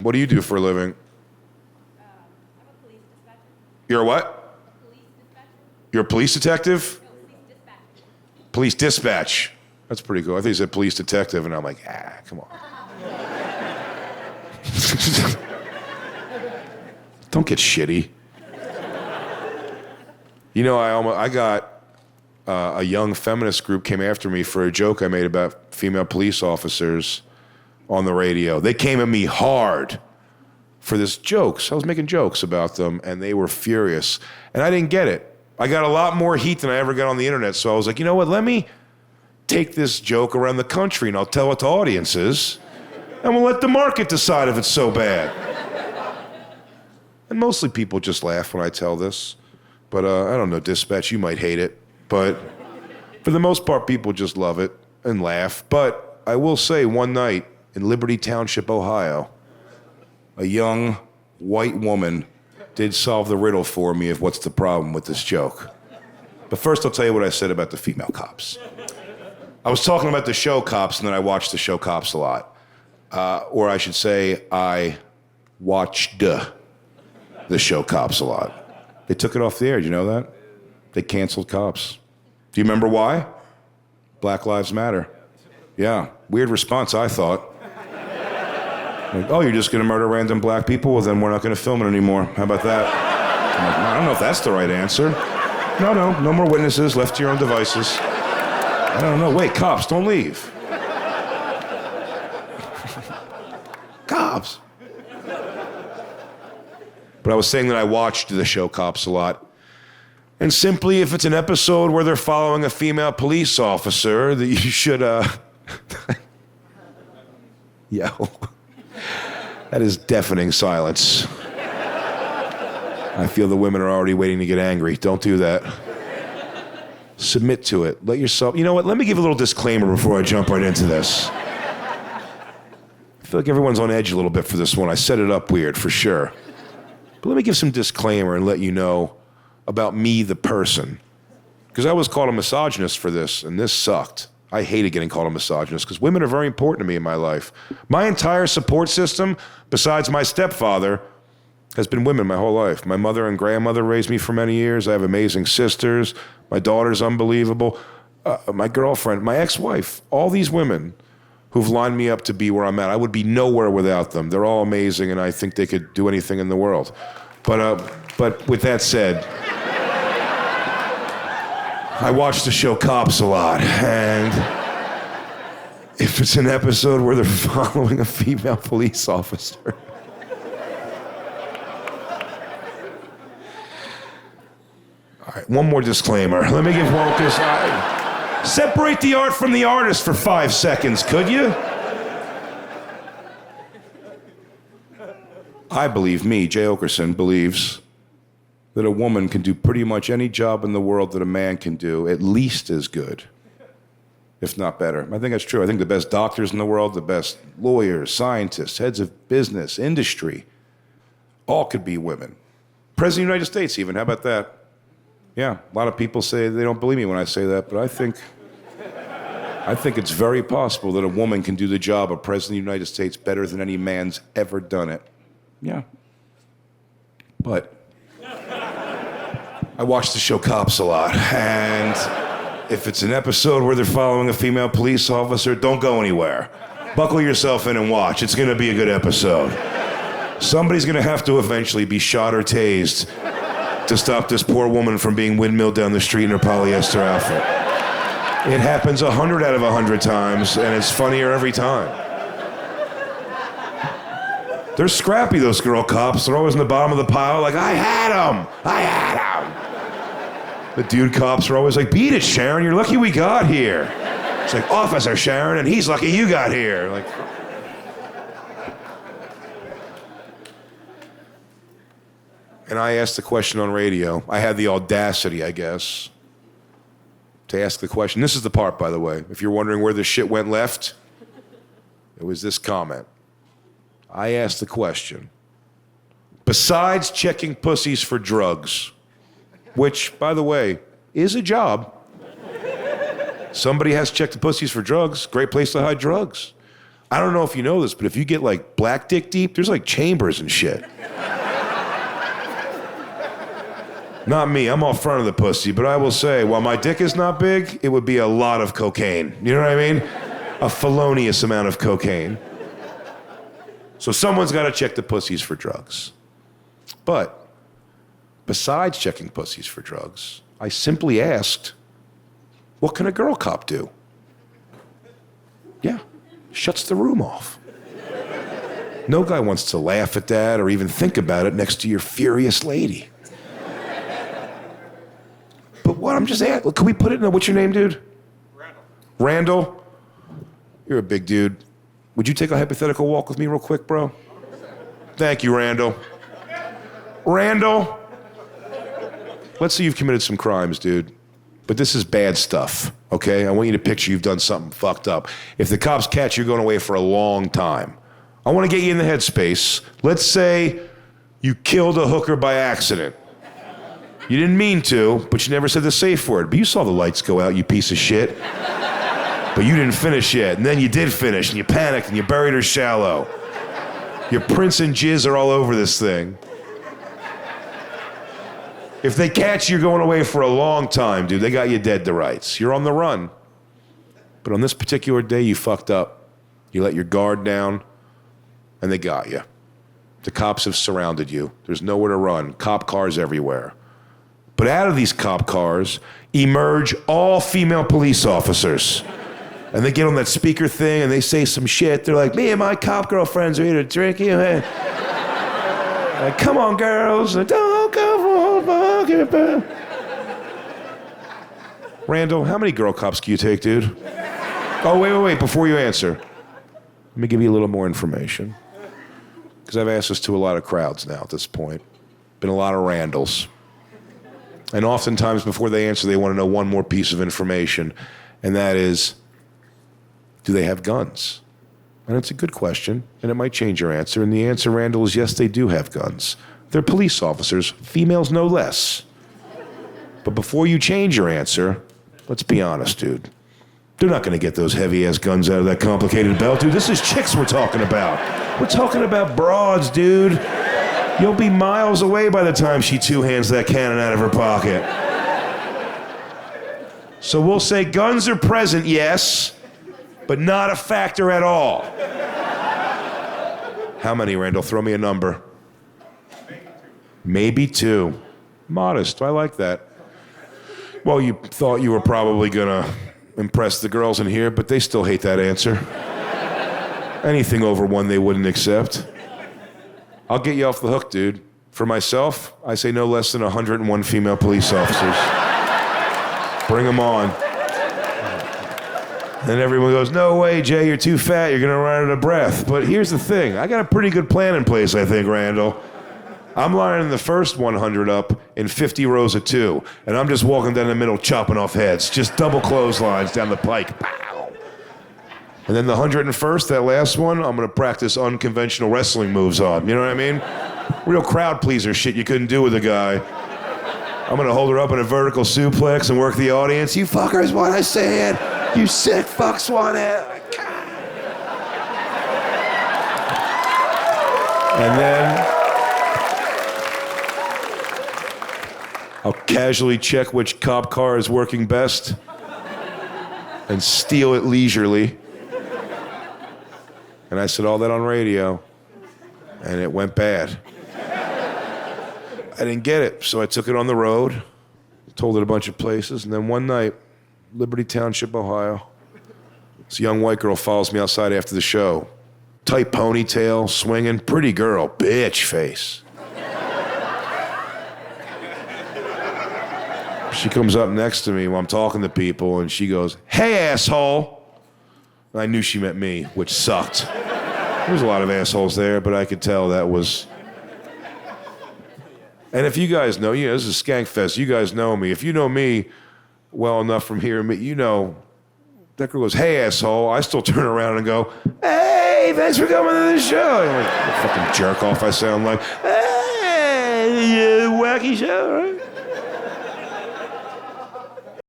What do you do for a living? I'm a police dispatcher. You're a what? A police dispatcher? You're a police detective? No, police dispatch. Police dispatch. That's pretty cool. I think you said police detective, and I'm like, come on. Don't get shitty. You know, I got a young feminist group came after me for a joke I made about female police officers on the radio. They came at me hard for this jokes. I was making jokes about them, and they were furious. And I didn't get it. I got a lot more heat than I ever got on the internet, so I was like, you know what, let me take this joke around the country, and I'll tell it to audiences, and we'll let the market decide if it's so bad. And mostly people just laugh when I tell this. But I don't know, Dispatch, you might hate it. But for the most part, people just love it and laugh. But I will say, one night in Liberty Township, Ohio, a young white woman did solve the riddle for me of what's the problem with this joke. But first, I'll tell you what I said about the female cops. I was talking about the show Cops, and then I watched the show Cops a lot. Or I should say, I watched the show Cops a lot. They took it off the air, do you know that? They canceled Cops. Do you remember why? Black Lives Matter. Yeah, weird response, I thought. Like, oh, you're just gonna murder random black people? Well, then we're not gonna film it anymore. How about that? I'm like, I don't know if that's the right answer. No more witnesses, left to your own devices. I don't know, wait, cops, don't leave. Cops. But I was saying that I watched the show Cops a lot. And simply, if it's an episode where they're following a female police officer, that you should, Yo. That is deafening silence. I feel the women are already waiting to get angry. Don't do that. Submit to it. Let yourself... You know what? Let me give a little disclaimer before I jump right into this. I feel like everyone's on edge a little bit for this one. I set it up weird, for sure. But let me give some disclaimer and let you know about me, the person. Because I was called a misogynist for this, and this sucked. I hated getting called a misogynist because women are very important to me in my life. My entire support system, besides my stepfather, has been women my whole life. My mother and grandmother raised me for many years. I have amazing sisters. My daughter's unbelievable. My girlfriend, my ex-wife, all these women who've lined me up to be where I'm at. I would be nowhere without them. They're all amazing, and I think they could do anything in the world. But with that said, I watch the show Cops a lot, and if it's an episode where they're following a female police officer, all right, one more disclaimer. Let me give one, because separate the art from the artist for 5 seconds, could you? I believe, Jay Oakerson, believes that a woman can do pretty much any job in the world that a man can do, at least as good, if not better. I think that's true. I think the best doctors in the world, the best lawyers, scientists, heads of business, industry, all could be women. President of the United States even, how about that? Yeah, a lot of people say they don't believe me when I say that, but I think it's very possible that a woman can do the job of President of the United States better than any man's ever done it. Yeah. But I watch the show Cops a lot, and if it's an episode where they're following a female police officer, don't go anywhere. Buckle yourself in and watch. It's gonna be a good episode. Somebody's gonna have to eventually be shot or tased to stop this poor woman from being windmilled down the street in her polyester outfit. It happens 100 out of 100 times, and it's funnier every time. They're scrappy, those girl cops. They're always in the bottom of the pile like, I had him! The dude cops are always like, beat it, Sharon, you're lucky we got here. It's like, Officer Sharon, and he's lucky you got here. Like, and I asked the question on radio. I had the audacity, I guess, to ask the question. This is the part, by the way. If you're wondering where this shit went left, it was this comment. I asked the question, besides checking pussies for drugs, which, by the way, is a job. Somebody has to check the pussies for drugs. Great place to hide drugs. I don't know if you know this, but if you get like black dick deep, there's like chambers and shit. Not me, I'm off front of the pussy, but I will say, while my dick is not big, it would be a lot of cocaine. You know what I mean? A felonious amount of cocaine. So someone's got to check the pussies for drugs. But besides checking pussies for drugs, I simply asked, what can a girl cop do? Yeah, shuts the room off. No guy wants to laugh at that or even think about it next to your furious lady. But what I'm just asking, can we put it in what's your name, dude? Randall. Randall? You're a big dude. Would you take a hypothetical walk with me real quick, bro? Thank you, Randall. Randall? Let's say you've committed some crimes, dude. But this is bad stuff, okay? I want you to picture you've done something fucked up. If the cops catch you, you're going away for a long time. I want to get you in the headspace. Let's say you killed a hooker by accident. You didn't mean to, but you never said the safe word. But you saw the lights go out, you piece of shit. But you didn't finish yet, and then you did finish, and you panicked, and you buried her shallow. Your prints and jizz are all over this thing. If they catch you, you're going away for a long time, dude. They got you dead to rights. You're on the run. But on this particular day, you fucked up. You let your guard down, and they got you. The cops have surrounded you. There's nowhere to run. Cop cars everywhere. But out of these cop cars emerge all female police officers. And they get on that speaker thing and they say some shit. They're like, me and my cop girlfriends are here to drink. Like, come on, girls. Don't go for fucking. Randall, how many girl cops can you take, dude? Oh, wait. Before you answer, let me give you a little more information. Because I've asked this to a lot of crowds now at this point. Been a lot of Randalls. And oftentimes before they answer, they want to know one more piece of information. And that is, do they have guns? And it's a good question, and it might change your answer. And the answer, Randall, is yes, they do have guns. They're police officers, females no less. But before you change your answer, let's be honest, dude. They're not going to get those heavy-ass guns out of that complicated belt, dude. This is chicks we're talking about. We're talking about broads, dude. You'll be miles away by the time she two-hands that cannon out of her pocket. So we'll say guns are present, yes, but not a factor at all. How many, Randall? Throw me a number. Maybe two. Modest. I like that. Well, you thought you were probably going to impress the girls in here, but they still hate that answer. Anything over one they wouldn't accept. I'll get you off the hook, dude. For myself, I say no less than 101 female police officers. Bring them on. And everyone goes, no way, Jay, you're too fat, you're gonna run out of breath. But here's the thing, I got a pretty good plan in place, I think, Randall. I'm lining the first 100 up in 50 rows of two, and I'm just walking down the middle chopping off heads, just double clotheslines down the pike. Pow! And then the 101st, that last one, I'm gonna practice unconventional wrestling moves on, you know what I mean? Real crowd pleaser shit you couldn't do with a guy. I'm gonna hold her up in a vertical suplex and work the audience. You fuckers want I say it. You sick fucks want it. And then I'll casually check which cop car is working best and steal it leisurely. And I said all that on radio, and it went bad. I didn't get it, so I took it on the road, told it a bunch of places, and then one night, Liberty Township, Ohio, this young white girl follows me outside after the show. Tight ponytail, swinging, pretty girl, bitch face. She comes up next to me while I'm talking to people, and she goes, hey, asshole. And I knew she meant me, which sucked. There was a lot of assholes there, but I could tell that was... And if you guys know, this is Skankfest, you guys know me. If you know me well enough from hearing me, you know, that girl goes, hey, asshole. I still turn around and go, hey, thanks for coming to the show. I'm like, what fucking jerk off I sound like, hey, wacky show, right?